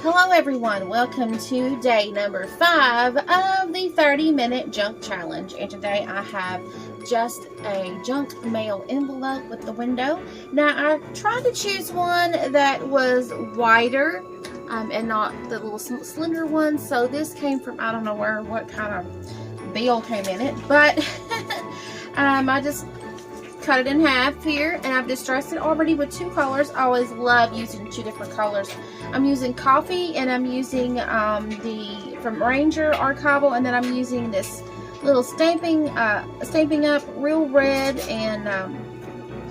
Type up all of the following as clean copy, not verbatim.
Hello everyone, welcome to day number 5 of the 30-minute junk challenge, and today I have just a junk mail envelope with the window. Now I tried to choose one that was wider and not the little slender one, so this came from, I don't know what kind of bill came in it, but I just cut it in half here, and I've distressed it already with 2 colors. I always love using 2 different colors. I'm using coffee, and I'm using the from Ranger archival, and then I'm using this little stamping up real red, and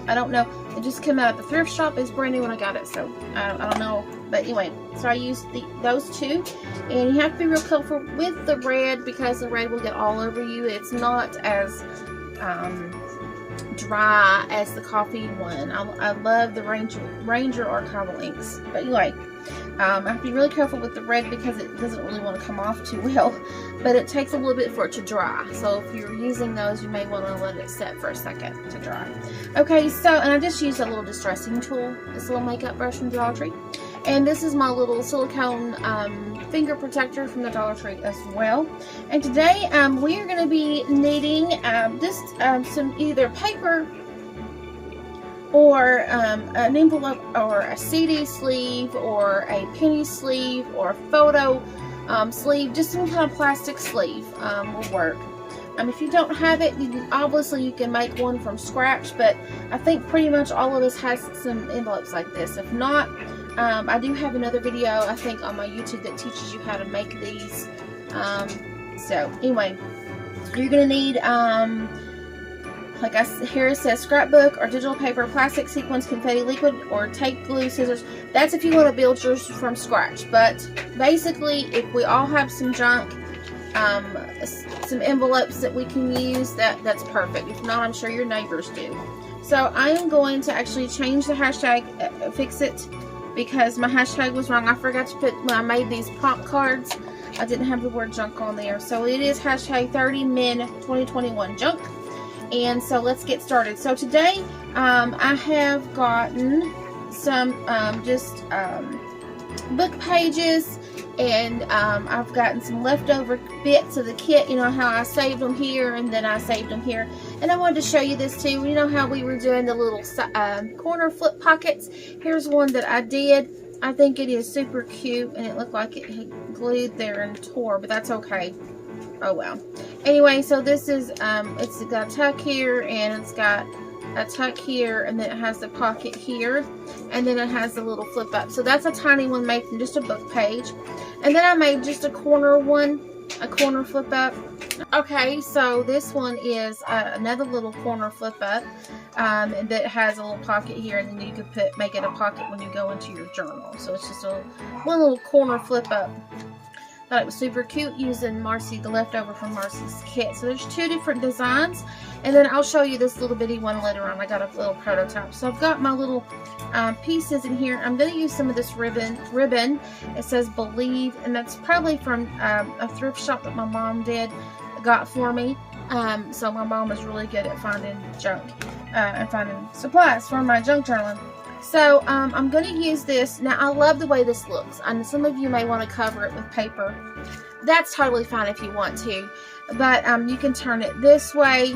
I don't know, it just came out of the thrift shop. It's brand new when I got it, so I don't know, but anyway, so I used those 2, and you have to be real careful with the red because the red will get all over you. It's not as dry as the coffee one. I love the Ranger archival inks, but anyway, I have to be really careful with the red because it doesn't really want to come off too well, but it takes a little bit for it to dry. So if you're using those, you may want to let it set for a second to dry. Okay, so, and I just used a little distressing tool, this little makeup brush from Dollar Tree, and this is my little silicone finger protector from the Dollar Tree as well. And today we are going to be needing just some either paper or an envelope or a CD sleeve or a penny sleeve or a photo sleeve. Just some kind of plastic sleeve will work. If you don't have it, obviously you can make one from scratch, but I think pretty much all of us has some envelopes like this. If not, I do have another video, I think, on my YouTube that teaches you how to make these. So anyway, you're going to need, here it says scrapbook or digital paper, plastic, sequins, confetti, liquid, or tape, glue, scissors. That's if you want to build yours from scratch. But basically, if we all have some junk, some envelopes that we can use, that's perfect. If not, I'm sure your neighbors do. So I am going to actually change the hashtag, fix it, because my hashtag was wrong. I forgot to put, when I made these prompt cards, I didn't have the word junk on there. So it is hashtag 30min2021 junk. And so let's get started. So today I have gotten some book pages, and I've gotten some leftover bits of the kit. You know how I saved them here and then I saved them here. And I wanted to show you this too. You know how we were doing the little corner flip pockets? Here's one that I did. I think it is super cute, and it looked like it had glued there and tore, but that's okay. Oh well. Anyway, so this is it's got a tuck here, and it's got a tuck here, and then it has the pocket here, and then it has the little flip up. So that's a tiny one made from just a book page. And then I made just a corner one, a corner flip up. Okay, so this one is another little corner flip up that has a little pocket here, and then you could make it a pocket when you go into your journal. So it's just one little corner flip up. Thought it was super cute using the leftover from Marcy's kit. So there's 2 different designs, and then I'll show you this little bitty one later on. I got a little prototype. So I've got my little pieces in here. I'm going to use some of this ribbon. It says Believe, and that's probably from a thrift shop that my mom got for me. So my mom is really good at finding junk and finding supplies for my junk journaling. So I'm going to use this. Now I love the way this looks, and some of you may want to cover it with paper. That's totally fine if you want to, but you can turn it this way,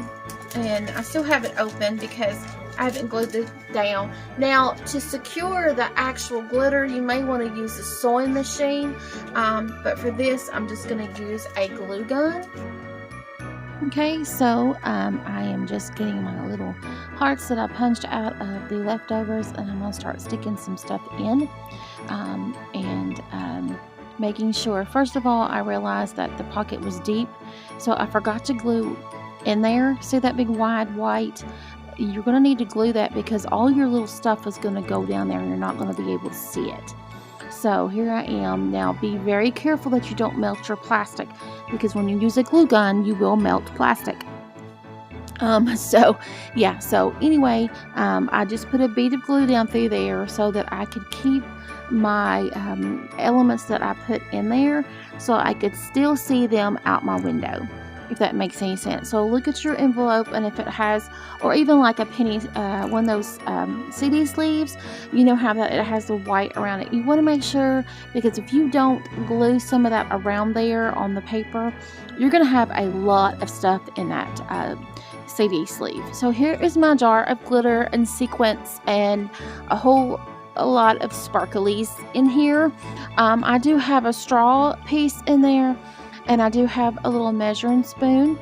and I still have it open because I haven't glued it down. Now to secure the actual glitter, you may want to use a sewing machine, but for this I'm just going to use a glue gun. Okay, so I am just getting my little hearts that I punched out of the leftovers, and I'm going to start sticking some stuff in and making sure. First of all, I realized that the pocket was deep, so I forgot to glue in there. See that big wide white? You're going to need to glue that because all your little stuff is going to go down there and you're not going to be able to see it. So here I am. Now be very careful that you don't melt your plastic, because when you use a glue gun, you will melt plastic. So anyway, I just put a bead of glue down through there so that I could keep my elements that I put in there, so I could still see them out my window. if that makes any sense. So look at your envelope, and if it has, or even like a penny, one of those CD sleeves, you know how that it has the white around it. You want to make sure, because if you don't glue some of that around there on the paper, you're going to have a lot of stuff in that CD sleeve. So here is my jar of glitter and sequins and a lot of sparklies in here. I do have a straw piece in there, and I do have a little measuring spoon.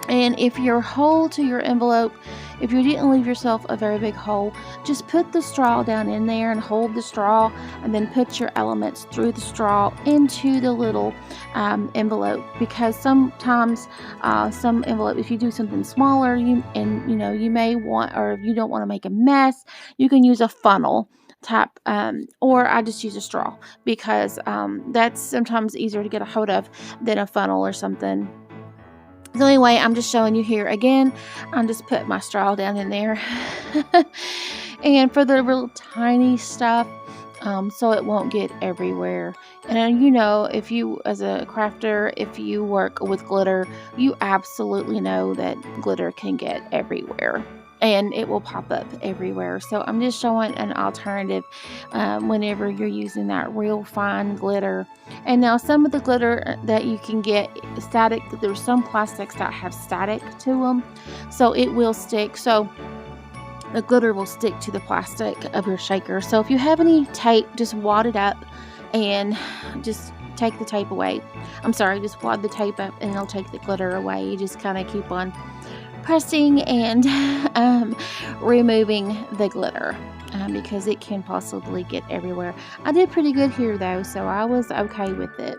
And if your hole to your envelope, if you didn't leave yourself a very big hole, just put the straw down in there and hold the straw, and then put your elements through the straw into the little envelope. Because sometimes some envelope, if you do something smaller, you may want, or if you don't want to make a mess, you can use a funnel type, or I just use a straw, because that's sometimes easier to get a hold of than a funnel or something. So anyway, I'm just showing you here again. I'm just putting my straw down in there. And for the real tiny stuff, so it won't get everywhere. And if you, as a crafter, if you work with glitter, you absolutely know that glitter can get everywhere, and it will pop up everywhere. So I'm just showing an alternative whenever you're using that real fine glitter. And now some of the glitter that you can get static, there's some plastics that have static to them, so it will stick. So the glitter will stick to the plastic of your shaker. So if you have any tape, just wad it up and just take the tape away. Just wad the tape up and it'll take the glitter away. You just kind of keep on pressing and removing the glitter, because it can possibly get everywhere. I did pretty good here though, so I was okay with it.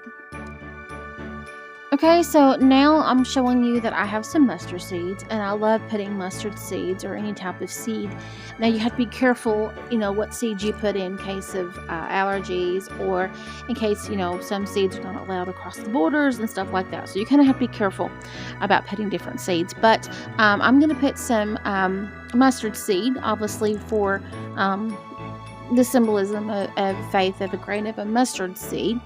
Okay, so now I'm showing you that I have some mustard seeds, and I love putting mustard seeds or any type of seed. Now you have to be careful, what seeds you put in case of allergies, or in case, some seeds are not allowed across the borders and stuff like that. So you kind of have to be careful about putting different seeds. But I'm going to put some mustard seed, obviously for the symbolism of faith of a grain of a mustard seed.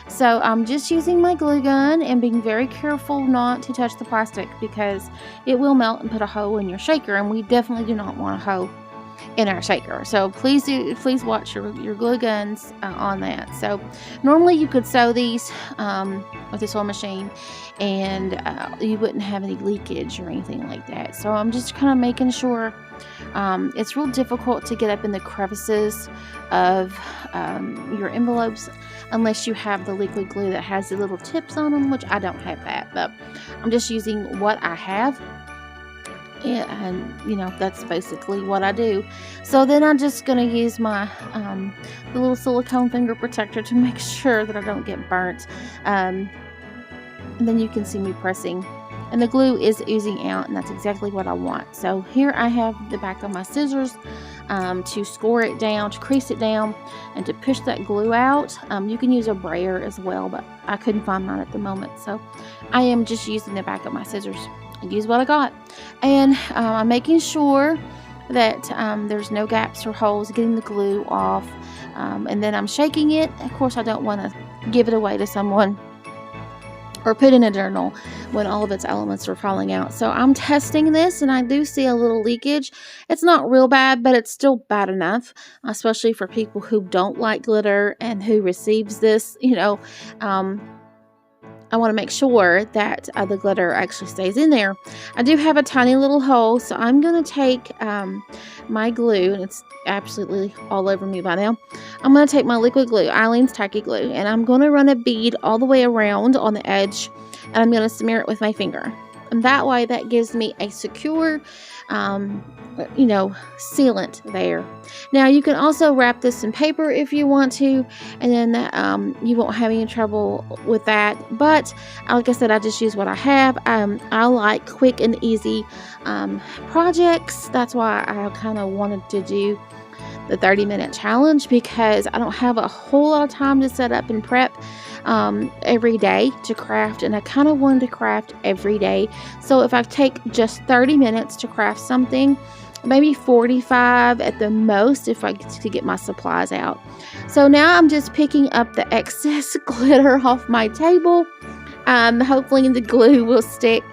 So I'm just using my glue gun and being very careful not to touch the plastic, because it will melt and put a hole in your shaker, and we definitely do not want a hole in our shaker. So please watch your glue guns on that. So normally you could sew these with a sewing machine, and you wouldn't have any leakage or anything like that. So I'm just kind of making sure. It's real difficult to get up in the crevices of your envelopes unless you have the liquid glue that has the little tips on them, which I don't have that, but I'm just using what I have. And that's basically what I do. So then I'm just going to use my the little silicone finger protector to make sure that I don't get burnt. And then you can see me pressing, and the glue is oozing out, and that's exactly what I want. So here I have the back of my scissors to score it down, to crease it down, and to push that glue out. You can use a brayer as well, but I couldn't find mine at the moment, so I am just using the back of my scissors. I use what I got, and I'm making sure that there's no gaps or holes, getting the glue off, and then I'm shaking it. Of course, I don't want to give it away to someone or put in a journal when all of its elements are falling out. So I'm testing this, and I do see a little leakage. It's not real bad, but it's still bad enough, especially for people who don't like glitter and who receives this. I want to make sure that the glitter actually stays in there. I do have a tiny little hole, so I'm going to take my glue, and it's absolutely all over me by now. I'm going to take my liquid glue, Eileen's Tacky Glue, and I'm going to run a bead all the way around on the edge, and I'm going to smear it with my finger. And that way, that gives me a secure, sealant there. Now, you can also wrap this in paper if you want to, and then you won't have any trouble with that. But like I said, I just use what I have. I like quick and easy projects. That's why I kind of wanted to do the 30-minute challenge, because I don't have a whole lot of time to set up and prep every day to craft, and I kind of wanted to craft every day. So if I take just 30 minutes to craft something, maybe 45 at the most if I get to get my supplies out. So now I'm just picking up the excess glitter off my table, Hopefully the glue will stick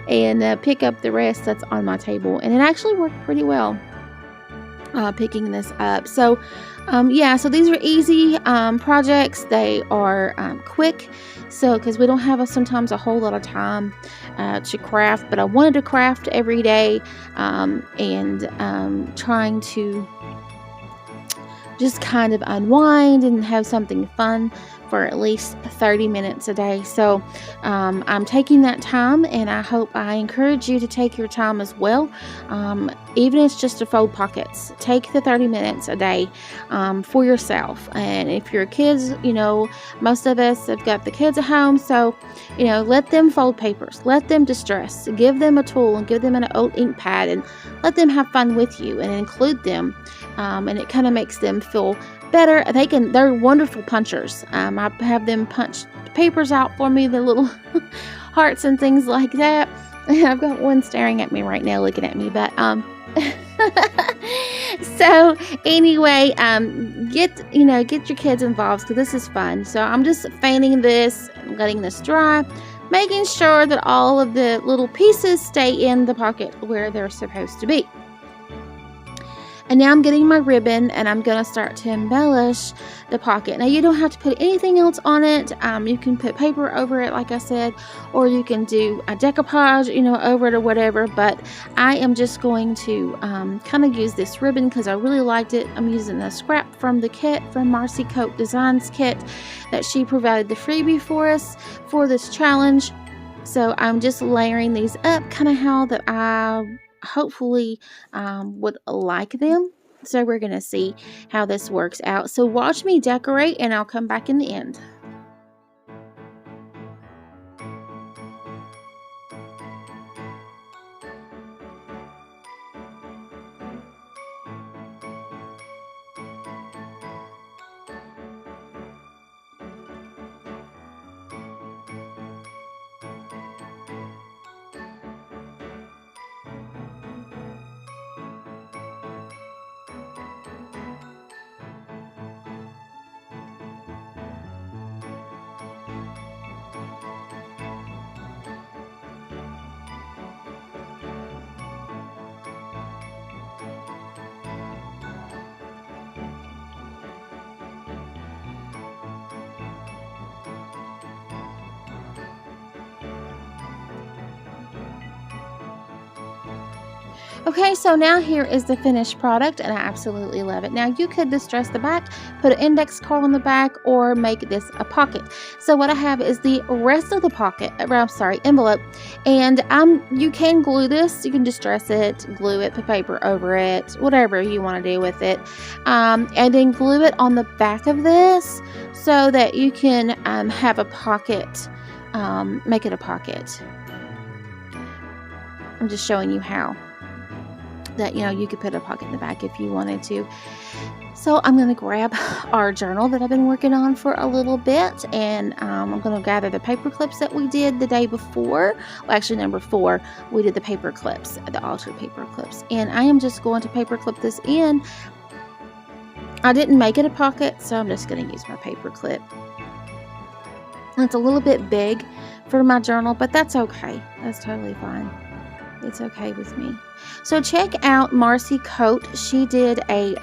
and pick up the rest that's on my table. And it actually worked pretty well picking this up. So yeah, so these are easy projects. They are quick, so because we don't have sometimes a whole lot of time to craft, but I wanted to craft every day, and trying to just kind of unwind and have something fun for at least 30 minutes a day. So I'm taking that time, and I encourage you to take your time as well. Even if it's just to fold pockets, take the 30 minutes a day for yourself. And if your kids, most of us have got the kids at home, so let them fold papers, let them distress, give them a tool and give them an old ink pad, and let them have fun with you and include them. And it kind of makes them feel better. They're wonderful punchers. I have them punch papers out for me, the little hearts and things like that. I've got one staring at me right now, looking at me, but so anyway, get your kids involved, because this is fun. So I'm just fanning this, letting this dry, making sure that all of the little pieces stay in the pocket where they're supposed to be. And now I'm getting my ribbon, and I'm going to start to embellish the pocket. Now, you don't have to put anything else on it. You can put paper over it, like I said, or you can do a decoupage, over it or whatever. But I am just going to kind of use this ribbon because I really liked it. I'm using a scrap from the kit, from Marcy Coat Designs kit, that she provided the freebie for us for this challenge. So I'm just layering these up, kind of how that I hopefully would like them. So we're gonna see how this works out. So watch me decorate, and I'll come back in the end. Okay, so now here is the finished product, and I absolutely love it. Now, you could distress the back, put an index card on the back, or make this a pocket. So what I have is the rest of the pocket, envelope, and you can glue this. You can distress it, glue it, put paper over it, whatever you want to do with it, and then glue it on the back of this so that you can have a pocket, make it a pocket. I'm just showing you how. That you could put a pocket in the back if you wanted to. So I'm going to grab our journal that I've been working on for a little bit, and I'm going to gather the paper clips that we did the day before. Well, actually number 4, we did the paper clips, the altered paper clips, and I am just going to paper clip this in. I didn't make it a pocket, so I'm just going to use my paper clip. It's a little bit big for my journal, but that's okay. That's totally fine. It's okay with me. So check out Marcy Coat. She did a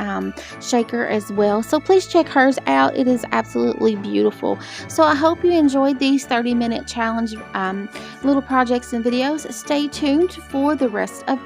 shaker as well. So please check hers out. It is absolutely beautiful. So I hope you enjoyed these 30-minute challenge little projects and videos. Stay tuned for the rest of